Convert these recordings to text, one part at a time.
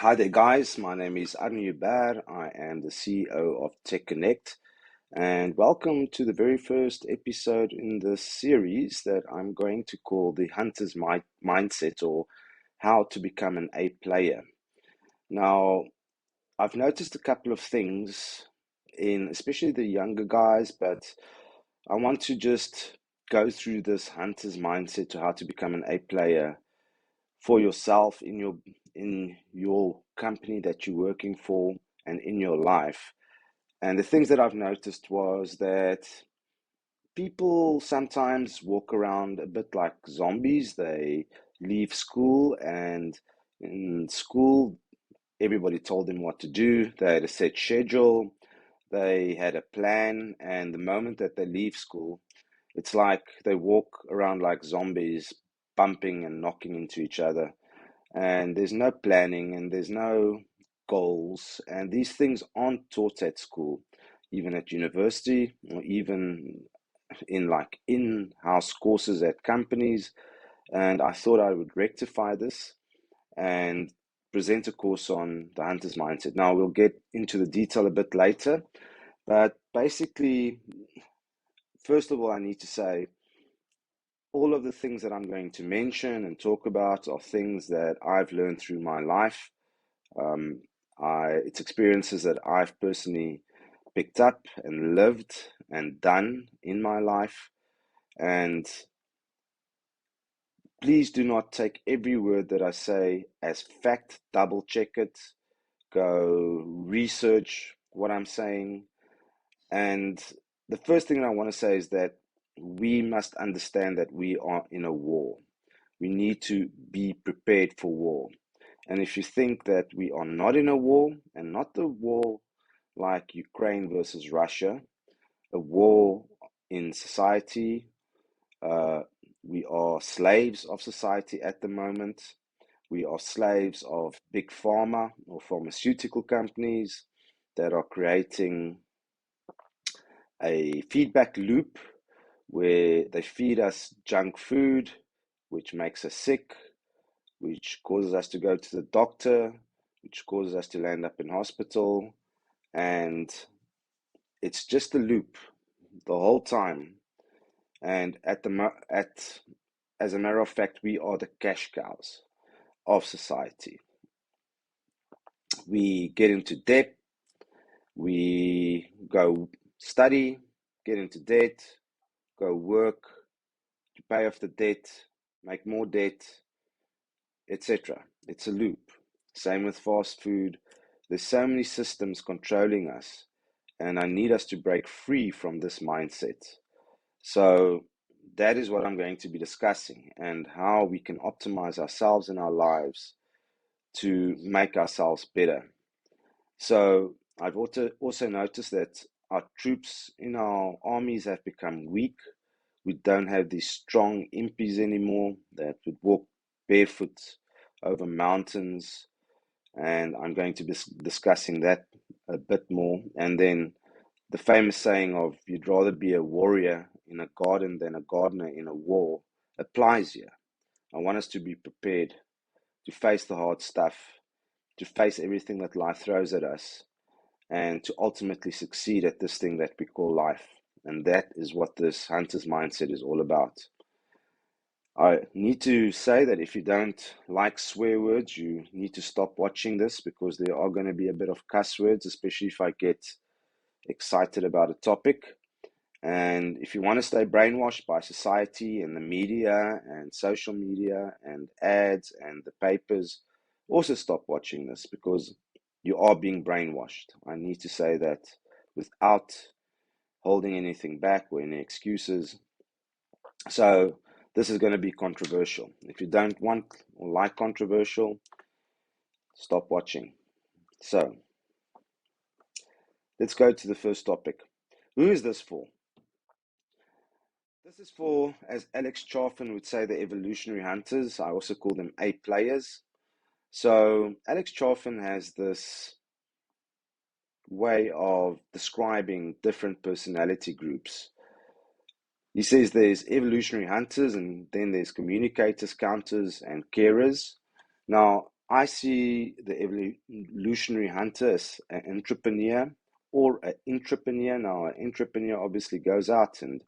Hi there, guys. My name is Arno Joubert. I am the CEO of TechConnect, and welcome to the very first episode in this series that I'm going to call the Hunter's Mindset, or How to Become an A Player. Now, I've noticed a couple of things in especially the younger guys, but I want to just go through this Hunter's Mindset to how to become an A player for yourself in your company that you're working for and in your life. And the things that I've noticed was that people sometimes walk around a bit like zombies. They leave school, and in school everybody told them what to do. They had a set schedule, they had a plan, and the moment that they leave school, it's like they walk around like zombies, bumping and knocking into each other, and there's no planning and there's no goals, and these things aren't taught at school, even at university, or even in like in-house courses at companies. And I thought I would rectify this and present a course on the hunter's mindset. Now we'll get into the detail a bit later, but basically, first of all, I need to say all of the things that I'm going to mention and talk about are things that I've learned through my life. Um, it's experiences that I've personally picked up and lived and done in my life. And please do not take every word that I say as fact. Double check it. Go research what I'm saying. And the first thing I want to say is that we must understand that we are in a war. We need to be prepared for war. And if you think that we are not in a war, and not the war like Ukraine versus Russia, a war in society, uh, we are slaves of society at the moment. We are slaves of big pharma or pharmaceutical companies that are creating a feedback loop where they feed us junk food, which makes us sick, which causes us to go to the doctor, which causes us to land up in hospital. And it's just a loop the whole time. And as a matter of fact, we are the cash cows of society. We get into debt, we go study, get into debt, go work, to pay off the debt, make more debt, etc. It's a loop. Same with fast food. There's so many systems controlling us, and I need us to break free from this mindset. So that is what I'm going to be discussing, and how we can optimize ourselves and our lives to make ourselves better. So I've also noticed that our troops in our armies have become weak. We don't have these strong impies anymore that would walk barefoot over mountains, and I'm going to be discussing that a bit more. And then the famous saying of you'd rather be a warrior in a garden than a gardener in a war applies here. I want us to be prepared to face the hard stuff, to face everything that life throws at us, and to ultimately succeed at this thing that we call life. And that is what this hunter's mindset is all about. I need to say that if you don't like swear words, you need to stop watching this, because there are going to be a bit of cuss words, especially if I get excited about a topic. And if you want to stay brainwashed by society and the media and social media and ads and the papers, also stop watching this, because you are being brainwashed. I need to say that without holding anything back or any excuses. So this is going to be controversial. If you don't want or like controversial, stop watching. So let's go to the first topic. Who is this for? This is for, as Alex Chaffin would say, the evolutionary hunters. I also call them A players. So Alex Chaffin has this way of describing different personality groups. He says there's evolutionary hunters, and then there's communicators, counters, and carers. Now, I see the evolutionary hunter as an entrepreneur or an intrapreneur. Now, an entrepreneur obviously goes out and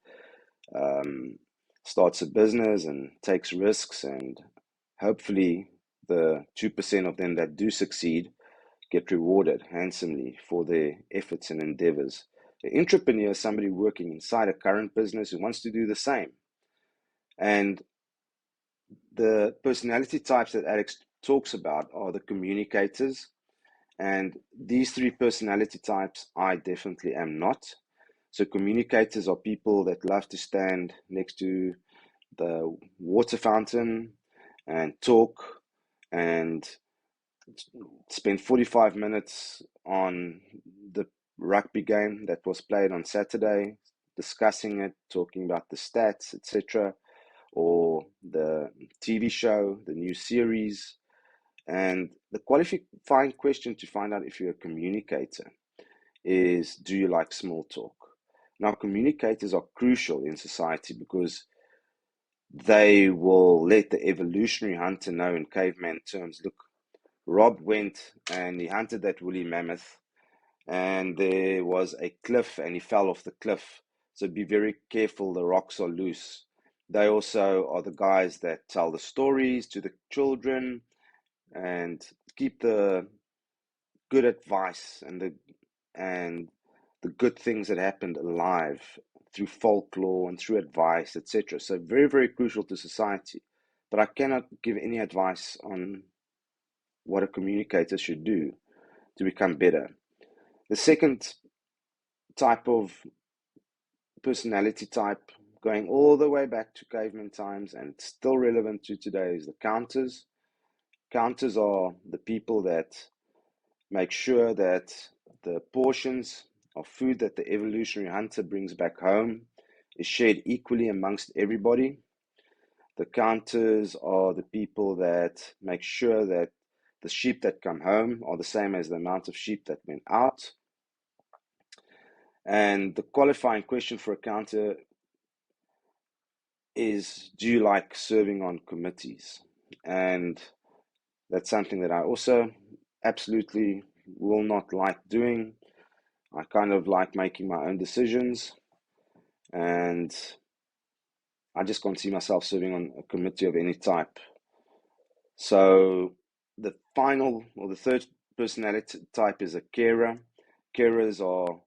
starts a business and takes risks, and hopefully the 2% of them that do succeed get rewarded handsomely for their efforts and endeavors. The entrepreneur is somebody working inside a current business who wants to do the same. And the personality types that Alex talks about are the communicators. And these three personality types, I definitely am not. So communicators are people that love to stand next to the water fountain and talk and spend 45 minutes on the rugby game that was played on Saturday, discussing it, talking about the stats, etc., or the TV show, the new series. And the qualifying question to find out if you're a communicator is, do you like small talk? Now, communicators are crucial in society because they will let the evolutionary hunter know in caveman terms, look, Rob went and he hunted that woolly mammoth, and there was a cliff and he fell off the cliff. So be very careful, the rocks are loose. They also are the guys that tell the stories to the children and keep the good advice and the good things that happened alive through folklore and through advice, etc. So very, very crucial to society. But I cannot give any advice on what a communicator should do to become better. The second type of personality type, going all the way back to caveman times and still relevant to today, is the counters. Counters are the people that make sure that the portions of food that the evolutionary hunter brings back home is shared equally amongst everybody. The counters are the people that make sure that the sheep that come home are the same as the amount of sheep that went out. And the qualifying question for a counter is, do you like serving on committees? And that's something that I also absolutely will not like doing. I kind of like making my own decisions, and I just can't see myself serving on a committee of any type. So the final or the third personality type is a carer. Carers are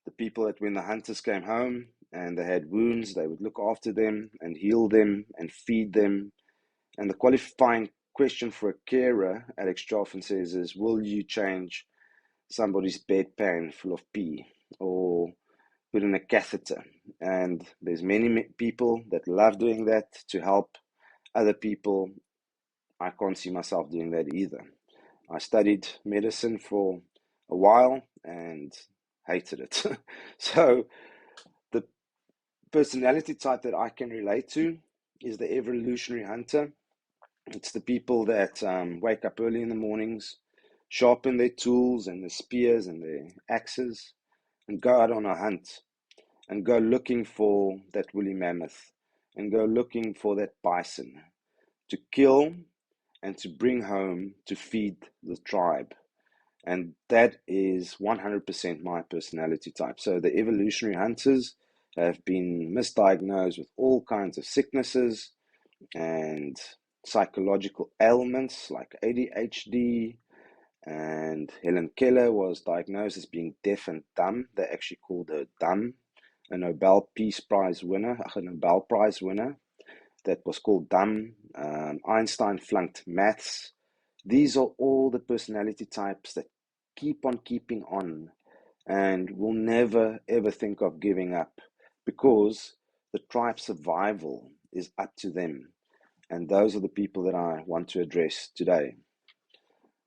the people that when the hunters came home and they had wounds, they would look after them and heal them and feed them. And the qualifying question for a carer, Alex Joffin says, is, will you change somebody's bedpan full of pee or put in a catheter? And there's many people that love doing that to help other people. I can't see myself doing that either. I studied medicine for a while and hated it. So the personality type that I can relate to is the evolutionary hunter. It's the people that wake up early in the mornings, sharpen their tools and their spears and their axes, and go out on a hunt and go looking for that woolly mammoth and go looking for that bison to kill and to bring home to feed the tribe. And that is 100% my personality type. So the evolutionary hunters have been misdiagnosed with all kinds of sicknesses and psychological ailments like ADHD. And Helen Keller was diagnosed as being deaf and dumb. They actually called her dumb, a Nobel Peace Prize winner, a Nobel Prize winner that was called dumb. Einstein flunked maths. These are all the personality types that keep on keeping on and will never ever think of giving up because the tribe's survival is up to them. And those are the people that I want to address today.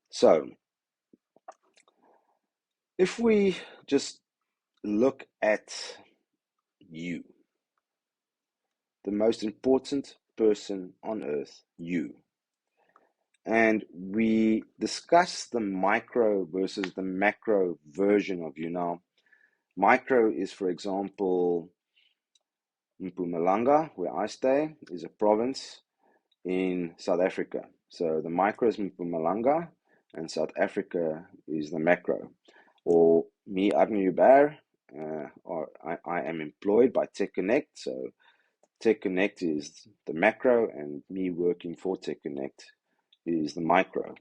So, if we just look at you, the most important person on earth, you, and we discuss the micro versus the macro version of you. Now, micro is, for example, Mpumalanga, where I stay, is a province in South Africa. So the micro is Mpumalanga, and South Africa is the macro. Or me, Arno Joubert, or I am employed by TechConnect. So TechConnect is the macro, and me working for TechConnect is the micro.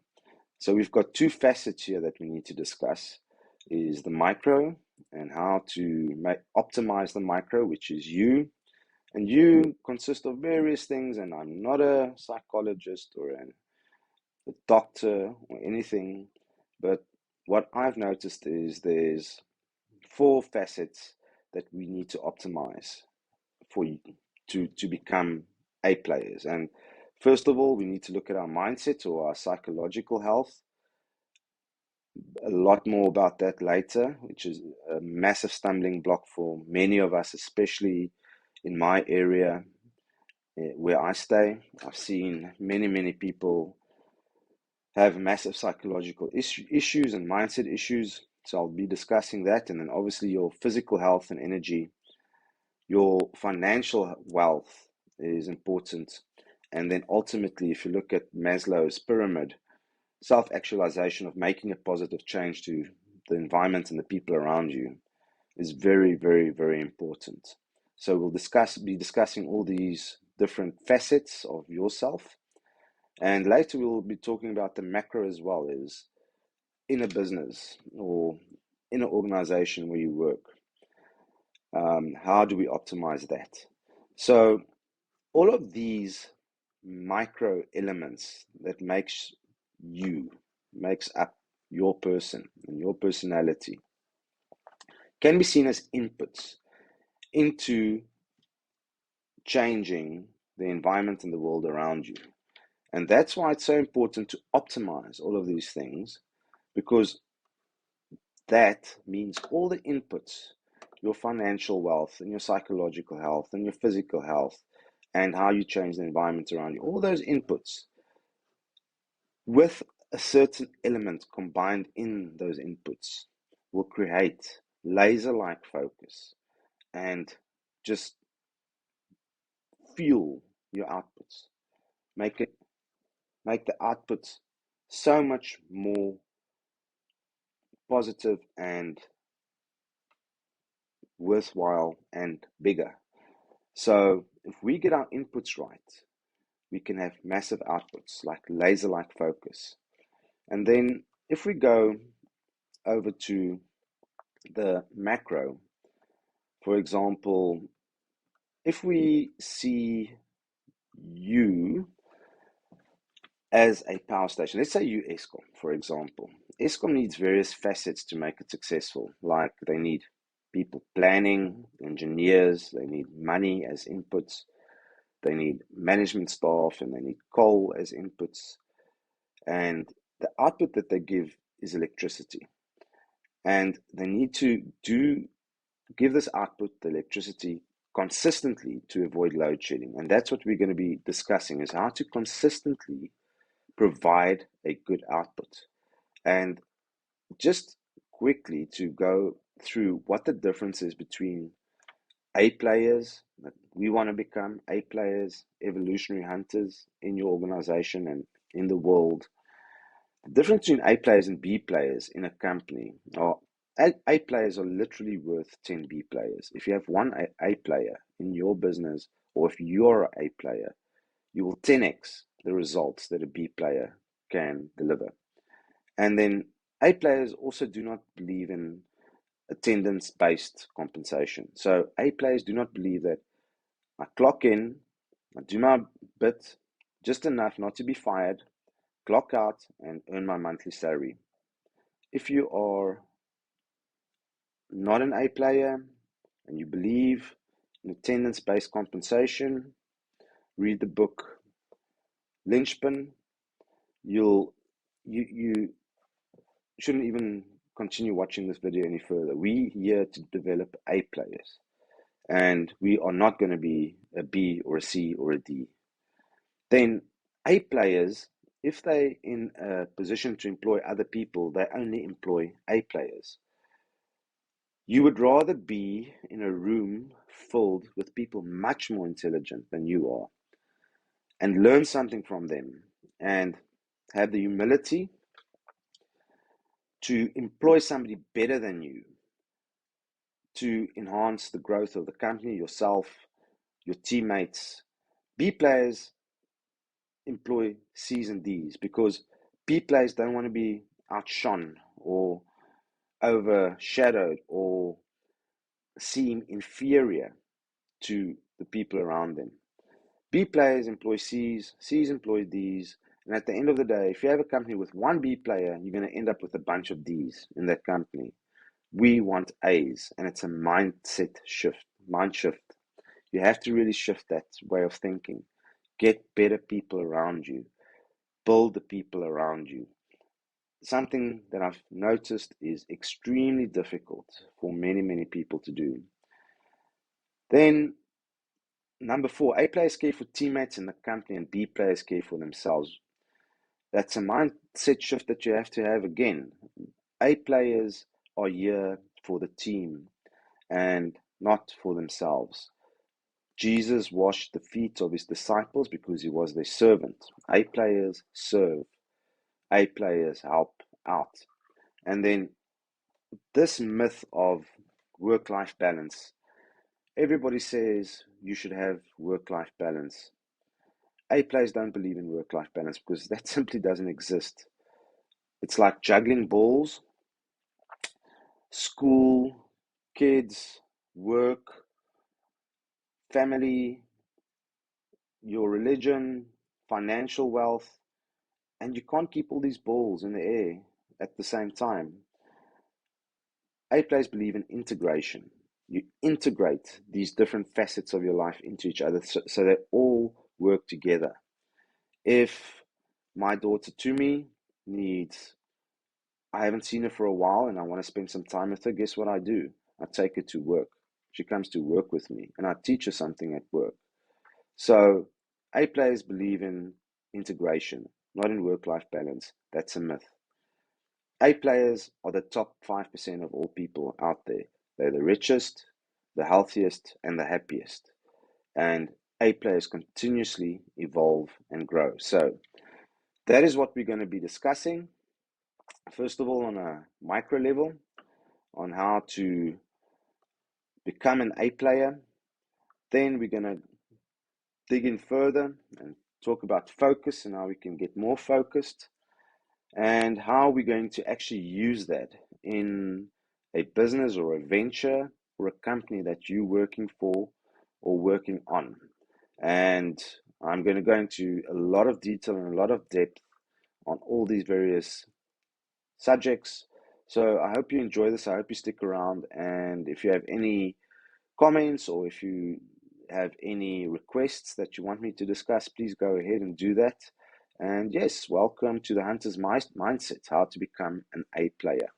So we've got two facets here that we need to discuss, is the micro and how to optimize the micro, which is you. And you consist of various things, and I'm not a psychologist or a doctor or anything, but what I've noticed is there's four facets that we need to optimize for you to become A players. And first of all, we need to look at our mindset or our psychological health. A lot more about that later, which is a massive stumbling block for many of us, especially in my area where I stay. I've seen many people have massive psychological issues and mindset issues. So I'll be discussing that. And then obviously your physical health and energy, your financial wealth is important. And then ultimately, if you look at Maslow's pyramid, self-actualization of making a positive change to the environment and the people around you is very important. So we'll be discussing all these different facets of yourself. And later we'll be talking about the macro as well, is in a business or in an organization where you work. How do we optimize that? So all of these micro elements that makes up your person and your personality can be seen as inputs into changing the environment and the world around you. And that's why it's so important to optimize all of these things, because that means all the inputs, your financial wealth and your psychological health and your physical health and how you change the environment around you, all those inputs with a certain element combined in those inputs will create laser-like focus and just fuel your outputs. Make the outputs so much more positive and worthwhile and bigger. So if we get our inputs right, we can have massive outputs like laser-like focus. And then if we go over to the macro, for example, if we see you as a power station, let's say you Eskom, for example. Eskom needs various facets to make it successful, like they need people planning, engineers, they need money as inputs, they need management staff, and they need coal as inputs. And the output that they give is electricity. And they need to give this output, the electricity, consistently to avoid load shedding. And that's what we're going to be discussing, is how to consistently provide a good output. And just quickly to go through what the difference is between A players, that we want to become A players, evolutionary hunters in your organization and in the world. The difference between A players and B players in a company are A players are literally worth 10 B players. If you have one A player in your business, or if you're an A player, you will 10x the results that a B player can deliver. And then A players also do not believe in attendance-based compensation. So A players do not believe that I clock in, I do my bit, just enough not to be fired, clock out, and earn my monthly salary. If you are not an A player and you believe in attendance-based compensation, read the book Lynchpin. You shouldn't even continue watching this video any further. We here to develop A players, and we are not going to be a B or a C or a D. Then A players, if they in a position to employ other people, they only employ A players. You would rather be in a room filled with people much more intelligent than you are and learn something from them and have the humility to employ somebody better than you to enhance the growth of the company, yourself, your teammates. B players employ C's and D's because B players don't want to be outshone or overshadowed or seem inferior to the people around them. B players employ C's, C's employ D's, and at the end of the day, if you have a company with one B player, you're going to end up with a bunch of D's in that company. We want A's, and it's a mindset shift, mind shift. You have to really shift that way of thinking. Get better people around you. Build the people around you. Something that I've noticed is extremely difficult for many, many people to do. Then, number 4, A players care for teammates in the company and B players care for themselves. That's a mindset shift that you have to have again. A players are here for the team and not for themselves. Jesus washed the feet of his disciples because he was their servant. A players serve. A players help out. And then this myth of work-life balance. Everybody says you should have work-life balance. A players don't believe in work-life balance because that simply doesn't exist. It's like juggling balls, school, kids, work, family, your religion, financial wealth, and you can't keep all these balls in the air at the same time. A players believe in integration. You integrate these different facets of your life into each other so they all work together. If my daughter Tumi needs, I haven't seen her for a while and I want to spend some time with her, guess what I do? I take her to work. She comes to work with me and I teach her something at work. So A players believe in integration, not in work-life balance. That's a myth. A players are the top 5% of all people out there. They're the richest, the healthiest, and the happiest. And A players continuously evolve and grow. So that is what we're going to be discussing. First of all, on a micro level, on how to become an A player. Then we're going to dig in further and talk about focus and how we can get more focused and how we're going to actually use that in a business or a venture or a company that you're working for or working on. And I'm going to go into a lot of detail and a lot of depth on all these various subjects. So I hope you enjoy this. I hope you stick around. And if you have any comments or if you have any requests that you want me to discuss, please go ahead and do that. And yes, welcome to the Hunter's Mindset, how to become an A player.